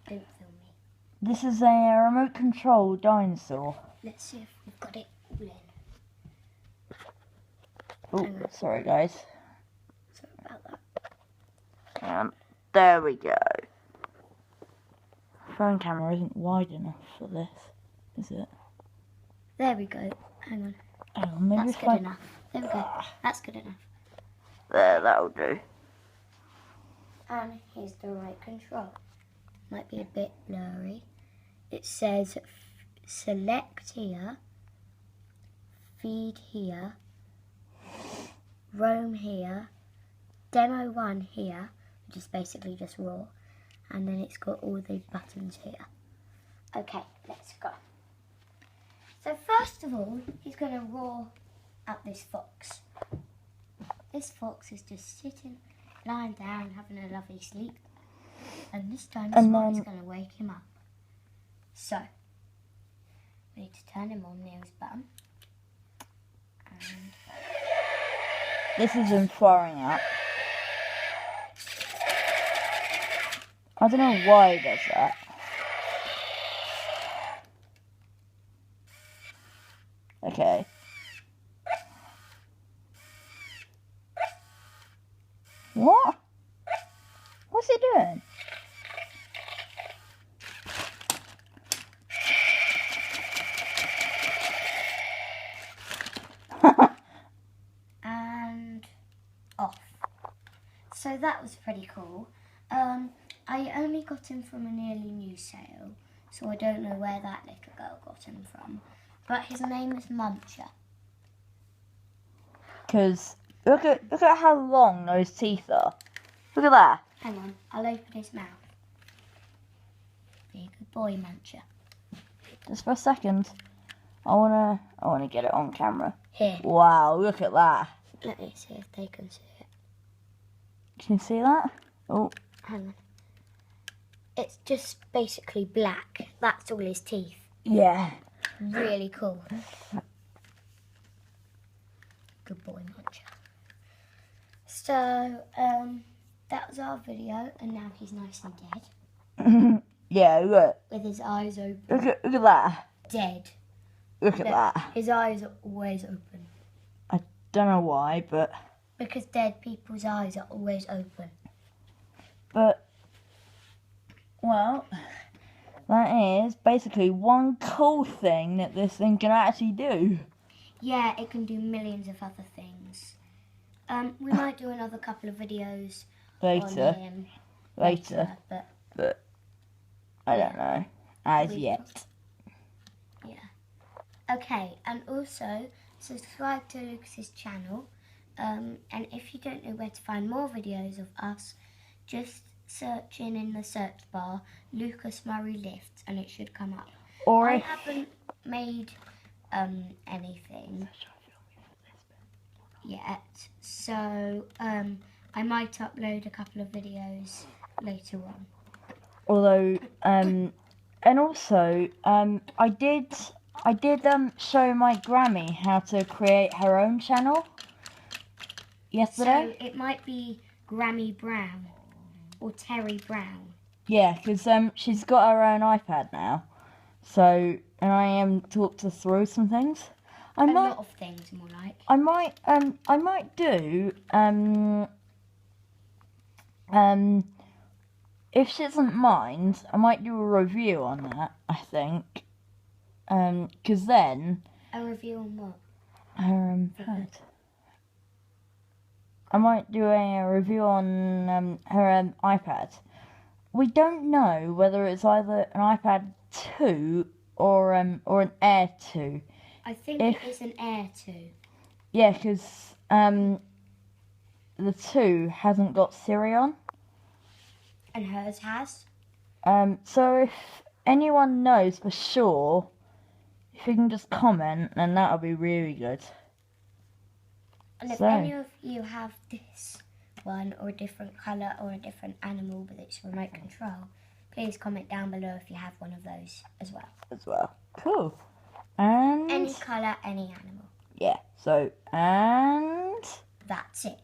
Don't film me. This is a remote control dinosaur. Let's see if we've got it all in. Oh, sorry guys. Sorry about that. There we go. Phone camera isn't wide enough for this, is it? There we go. Hang on. Hang on, maybe That's good enough. There we go. That's good enough. There, that'll do. And here's the right control. Might be a bit blurry. It says select here, feed here, roam here, demo 1 here, which is basically just raw, and then it's got all the buttons here. Okay, let's go. So first of all, he's going to roar at this fox. This fox is just sitting, lying down, having a lovely sleep. And this dinosaur is going to wake him up. So, we need to turn him on near his bum. And This is him firing up. I don't know why he does that. Okay. What? What's he doing? and off. So that was pretty cool. I only got him from a nearly new sale, so I don't know where that little girl got him from. But his name is Muncher. Because look at how long those teeth are. Look at that. Hang on, I'll open his mouth. Be a good boy, Muncher. Just for a second. I wanna get it on camera. Here. Wow, look at that. Let me see if they can see it. Can you see that? Oh. Hang on. It's just basically black. That's all his teeth. Yeah. Really cool. Good boy, Muncher. So, that was our video, and now he's nice and dead. Yeah, look. With his eyes open. Look at that. Dead. Look at that. His eyes are always open. I don't know why, but... Because dead people's eyes are always open. But, well, that is basically one cool thing that this thing can actually do. Yeah, it can do millions of other things. We might do another couple of videos Later. on him Later. But I don't know. As yet. Yeah. Okay, and also subscribe to Lucas's channel. And if you don't know where to find more videos of us, just search in the search bar Lucas Murray Lifts and it should come up. Or I if... haven't made anything yet, so I might upload a couple of videos later on. Although, and also, I did show my Grammy how to create her own channel yesterday. So it might be Grammy Brown or Terry Brown. Yeah, because she's got her own iPad now. So, and I talked her through some things. A lot of things, more like. I might do if she doesn't mind, I might do a review on that. I think, because then A review on what? her iPad. I might do a review on her iPad. We don't know whether it's either an iPad 2 or an Air 2. I think it is an Air 2. Yeah, because the 2 hasn't got Siri on. And hers has. So if anyone knows for sure, if you can just comment, then that'll be really good. And if any of you have this one, or a different colour, or a different animal with its remote control, please comment down below if you have one of those as well. Cool. And... Any colour, any animal. yeah, so, and... That's it.